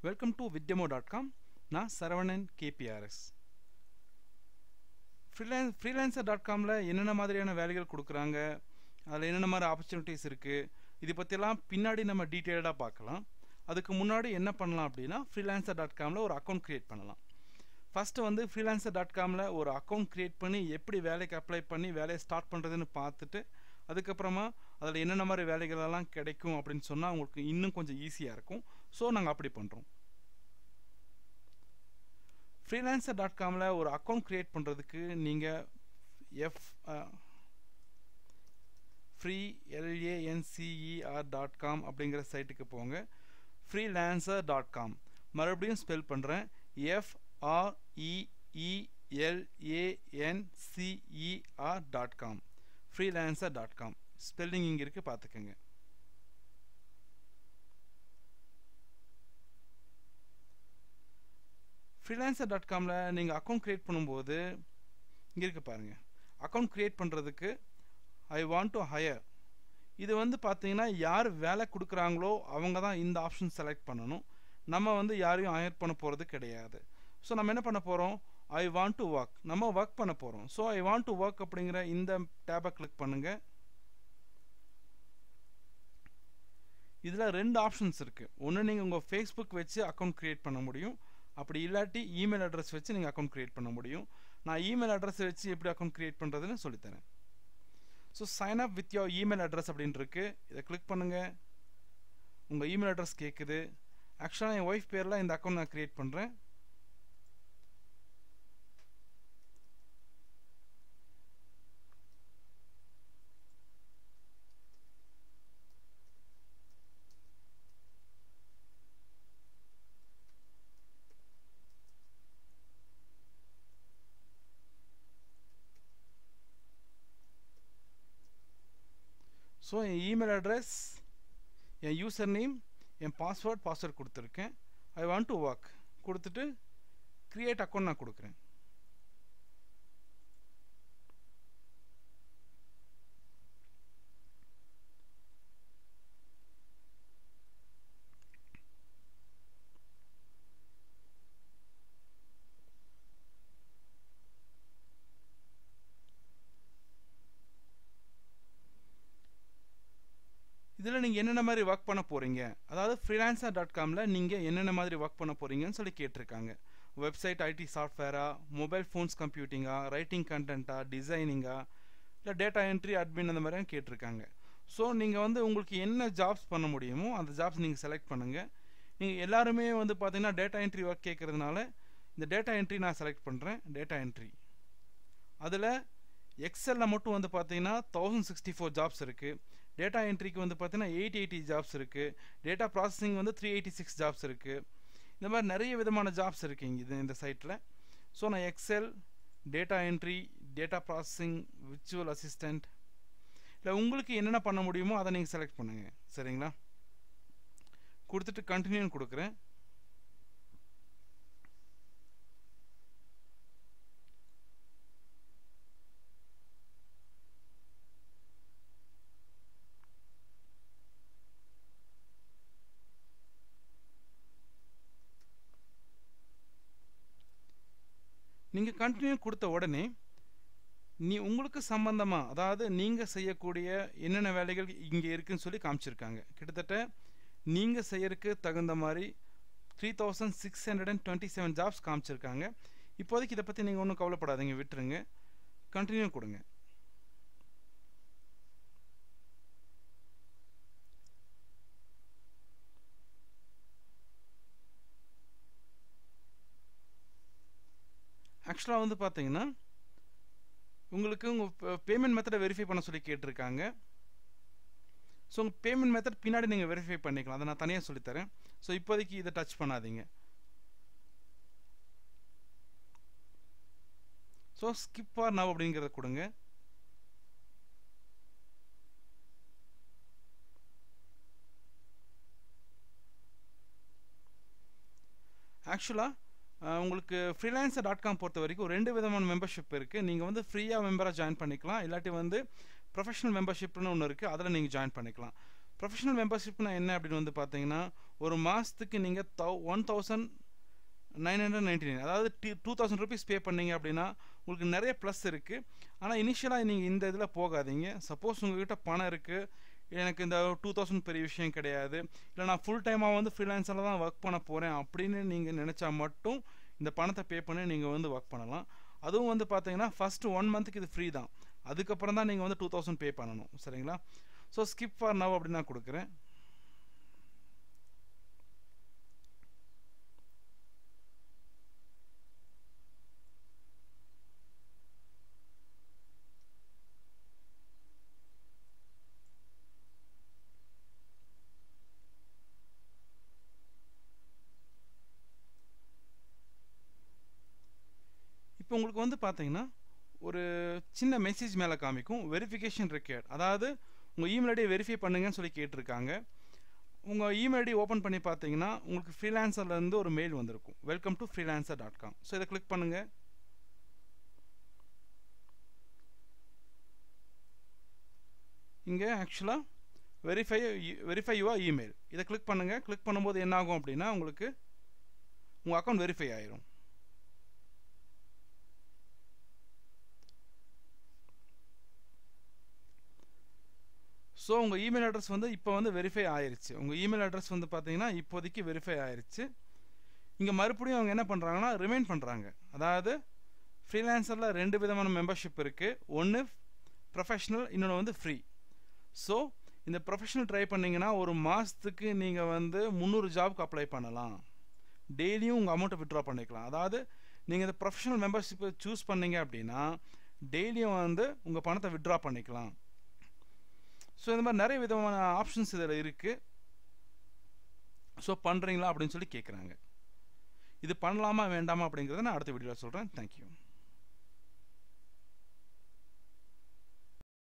Welcome to viddemo.com. நான் Saravanan KPRS. freelancer.comல என்னென்ன மாதிரியான வேலைகள் கொடுக்குறாங்க, அதில் என்னென்ன மாதிரி ஆப்பர்ச்சுனிட்டிஸ் இருக்குது, இது பற்றிலாம் பின்னாடி நம்ம டீட்டெயில்டாக பார்க்கலாம். அதுக்கு முன்னாடி என்ன பண்ணலாம் அப்படின்னா freelancer.comல ஒரு அக்கௌண்ட் க்ரியேட் பண்ணலாம். ஃபஸ்ட்டு வந்து freelancer.comல ஒரு அக்கௌண்ட் க்ரியேட் பண்ணி எப்படி வேலைக்கு அப்ளை பண்ணி வேலையை ஸ்டார்ட் பண்ணுறதுன்னு பார்த்துட்டு அதுக்கப்புறமா அதில் என்னென்ன மாதிரி வேலைகளெல்லாம் கிடைக்கும் அப்படின்னு சொன்னால் உங்களுக்கு இன்னும் கொஞ்சம் ஈஸியாக இருக்கும். ஸோ நாங்கள் அப்படி பண்ணுறோம். freelancer.comல ஒரு அக்கௌண்ட் க்ரியேட் பண்ணுறதுக்கு நீங்கள் freelancer.com அப்படிங்கிற சைட்டுக்கு போங்க. freelancer.com மறுபடியும் ஸ்பெல் பண்ணுறேன். freelancer.com freelancer.com ஸ்பெல்லிங் இங்கே இருக்குது, பார்த்துக்கோங்க. freelancer.comல நீங்கள் அக்கௌண்ட் க்ரியேட் பண்ணும்போது இங்கே இருக்குது பாருங்கள். அக்கௌண்ட் க்ரியேட் பண்ணுறதுக்கு ஐ வாண்ட் டு ஹையர், இது வந்து பார்த்தீங்கன்னா யார் வேலை கொடுக்குறாங்களோ அவங்க தான் இந்த ஆப்ஷன் செலக்ட் பண்ணணும். நம்ம வந்து யாரையும் ஹையர் பண்ண போகிறது கிடையாது. ஸோ நம்ம என்ன பண்ண போகிறோம், ஐ வாண்ட் டு ஒர்க், நம்ம ஒர்க் பண்ண போகிறோம். So I want to work அப்படிங்கிற இந்த டேபை கிளிக் பண்ணுங்கள். இதில் ரெண்டு ஆப்ஷன்ஸ் இருக்குது. ஒன்று நீங்கள் உங்கள் ஃபேஸ்புக் வச்சு அக்கௌண்ட் க்ரியேட் பண்ண முடியும், அப்படி இல்லாட்டி இமெயில் அட்ரஸ் வச்சு நீங்கள் அக்கௌண்ட் க்ரியேட் பண்ண முடியும். நான் இமெயில் அட்ரஸ் வச்சு எப்படி அக்கௌண்ட் க்ரியேட் பண்ணுறதுன்னு சொல்லித்தரேன். So sign up with your email address அப்படின்னு இருக்கு, இதை கிளிக் பண்ணுங்கள். உங்கள் இமெயில் அட்ரஸ் கேட்குது. ஆக்சுவலாக என் ஒய்ஃப் பேரில் இந்த அக்கௌண்ட் நான் க்ரியேட் பண்ணுறேன். ஸோ என் இமெயில் அட்ரஸ், என் யூசர் நேம், என் பாஸ்வேர்ட் கொடுத்துருக்கேன். ஐ வாண்ட் டு ஒர்க் கொடுத்துட்டு க்ரியேட் அக்கௌண்ட் நான் கொடுக்குறேன். இதில் நீங்கள் என்னென்ன மாதிரி ஒர்க் பண்ண போகிறீங்க, அதாவது freelancer.comல நீங்கள் என்னென்ன மாதிரி ஒர்க் பண்ண போகிறீங்கன்னு சொல்லி கேட்டிருக்காங்க. வெப்சைட் ஐடி சாஃப்ட்வேரா, மொபைல் ஃபோன்ஸ் கம்ப்யூட்டிங்கா, ரைட்டிங் கண்டென்ட்டா, டிசைனிங்கா, இல்லை டேட்டா என்ட்ரி அட்மின் அந்த மாதிரியும் கேட்டிருக்காங்க. ஸோ நீங்கள் வந்து உங்களுக்கு என்ன ஜாப்ஸ் பண்ண முடியுமோ அந்த ஜாப்ஸ் நீங்கள் செலக்ட் பண்ணுங்கள். நீங்கள் எல்லாருமே வந்து பார்த்தீங்கன்னா டேட்டா என்ட்ரி ஒர்க் கேட்குறதுனால இந்த டேட்டா என்ட்ரி நான் செலக்ட் பண்ணுறேன். டேட்டா என்ட்ரி அதில் எக்ஸலில் மட்டும் வந்து பார்த்தீங்கன்னா 1064 ஜாப்ஸ் இருக்குது. டேட்டா என்ட்ரிக்கு வந்து பார்த்தீங்கன்னா 880 ஜாப்ஸ் இருக்குது. டேட்டா ப்ராசஸிங் வந்து 386 ஜாப்ஸ் இருக்குது. இந்த மாதிரி நிறைய விதமான ஜாப்ஸ் இருக்குங்க இந்த சைட்டில். ஸோ நான் Excel, data entry, data processing, virtual assistant, இல்லை உங்களுக்கு என்னென்ன பண்ண முடியுமோ அதை நீங்கள் செலக்ட் பண்ணுங்கள். சரிங்களா, கொடுத்துட்டு கண்டினியூன்னு கொடுக்குறேன். நீங்கள் கண்டினியூ கொடுத்த உடனே உங்களுக்கு சம்பந்தமாக, அதாவது நீங்கள் செய்யக்கூடிய என்னென்ன வேலைகள் இங்கே இருக்குன்னு சொல்லி காமிச்சிருக்காங்க. கிட்டத்தட்ட நீங்கள் செய்யறதுக்கு தகுந்த மாதிரி 3627 ஜாப்ஸ் காமிச்சிருக்காங்க. இப்போதைக்கு இதை பற்றி நீங்கள் ஒன்றும் கவலைப்படாதீங்க, விட்டுருங்க. கண்டினியூ கொடுங்க. ஆக்சுவலாக வந்து பார்த்தீங்கன்னா உங்களுக்கு உங்கள் பேமெண்ட் மெத்தடை வெரிஃபை பண்ண சொல்லி கேட்டிருக்காங்க. ஸோ உங்கள் பேமெண்ட் மெத்தட் பின்னாடி நீங்கள் வெரிஃபை பண்ணிக்கலாம், அதை நான் தனியாக சொல்லித்தரேன். ஸோ இப்போதைக்கு இதை டச் பண்ணாதீங்க. ஸோ ஸ்கிப் ஆர் நவ் அப்படிங்கிறத கொடுங்க. ஆக்சுவலாக உங்களுக்கு freelancer.com பொறுத்த வரைக்கும் ரெண்டு விதமான மெம்பர்ஷிப் இருக்குது. நீங்கள் வந்து ஃப்ரீயாக மெம்பராக ஜாயின் பண்ணிக்கலாம், இல்லாட்டி வந்து ப்ரொஃபஷனல் மெம்பர்ஷிப்னு ஒன்று இருக்குது, அதில் நீங்கள் ஜாயின் பண்ணிக்கலாம். ப்ரொஃபஷனல் மெம்பர்ஷிப்னா என்ன அப்படின்னு வந்து பார்த்தீங்கன்னா ஒரு மாதத்துக்கு நீங்கள் 1999, அதாவது 2000 ருபீஸ் பே பண்ணீங்க அப்படின்னா உங்களுக்கு நிறைய ப்ளஸ் இருக்குது. ஆனால் இனிஷியலாக நீங்கள் இந்த இதில் போகாதீங்க. சப்போஸ் உங்கள்கிட்ட பணம் இருக்குது, எனக்கு இந்த 2000 பெரிய விஷயம் கிடையாது, இல்லை நான் ஃபுல் டைமாக வந்து ஃப்ரீலான்ஸரில் தான் ஒர்க் பண்ண போகிறேன் அப்படின்னு நீங்கள் நினச்சா மட்டும் இந்த பணத்தை பே பண்ணி நீங்கள் வந்து ஒர்க் பண்ணலாம். அதுவும் வந்து பார்த்தீங்கன்னா ஃபஸ்ட்டு 1 மந்த்துக்கு இது ஃப்ரீ தான். அதுக்கப்புறம் தான் நீங்கள் வந்து 2000 பே பண்ணணும். சரிங்களா? ஸோ ஸ்கிப் ஃபார் நவ் அப்படின்னு நான் கொடுக்குறேன். இப்போ உங்களுக்கு வந்து பார்த்தீங்கன்னா ஒரு சின்ன மெசேஜ் மேலே காமிக்கும் வெரிஃபிகேஷன் ரிக்வயர்ட். அதாவது உங்கள் இமெயில் ஐடியை வெரிஃபை பண்ணுங்கன்னு சொல்லி கேட்டிருக்காங்க. உங்கள் இமெயில் ஐடி ஓப்பன் பண்ணி பார்த்தீங்கன்னா உங்களுக்கு ஃப்ரீலான்சர்லேருந்து ஒரு மெயில் வந்திருக்கும், வெல்கம் டு freelancer.com. ஸோ இதை கிளிக் பண்ணுங்கள். இங்கே ஆக்சுவலாக வெரிஃபை யுவர் இமெயில் இதை கிளிக் பண்ணுங்கள். கிளிக் பண்ணும்போது என்ன ஆகும் அப்படின்னா உங்களுக்கு உங்கள் அக்கௌண்ட் வெரிஃபை ஆயிரும். ஸோ உங்கள் இமெயில் அட்ரஸ் வந்து இப்போ வந்து வெரிஃபை ஆயிடுச்சு. உங்கள் இமெயில் அட்ரஸ் வந்து பார்த்தீங்கன்னா இப்போதைக்கு வெரிஃபை ஆயிடுச்சு. இங்கே மறுபடியும் அவங்க என்ன பண்ணுறாங்கன்னா ரிமைண்ட் பண்ணுறாங்க. அதாவது ஃப்ரீலான்சரில் 2 விதமான மெம்பர்ஷிப் இருக்குது. ஒன்று ப்ரொஃபஷ்னல், இன்னொன்று வந்து ஃப்ரீ. ஸோ இந்த ப்ரொஃபஷ்னல் ட்ரை பண்ணிங்கன்னா ஒரு மாதத்துக்கு நீங்கள் வந்து 300 ஜாப்க்கு அப்ளை பண்ணலாம். டெய்லியும் உங்கள் அமௌண்ட்டை வித்ட்ரா பண்ணிக்கலாம். அதாவது நீங்கள் இந்த ப்ரொஃபஷ்னல் மெம்பர்ஷிப்பை சூஸ் பண்ணீங்க அப்படின்னா டெய்லியும் வந்து உங்கள் பணத்தை வித்ட்ரா பண்ணிக்கலாம். ஸோ இந்த மாதிரி நிறைய விதமான ஆப்ஷன்ஸ் இதில் இருக்குது. ஸோ பண்ணுறீங்களா அப்படின்னு சொல்லி கேட்குறாங்க. இது பண்ணலாமா வேண்டாமா அப்படிங்கிறத நான் அடுத்த வீடியோவில் சொல்கிறேன். தேங்க்யூ.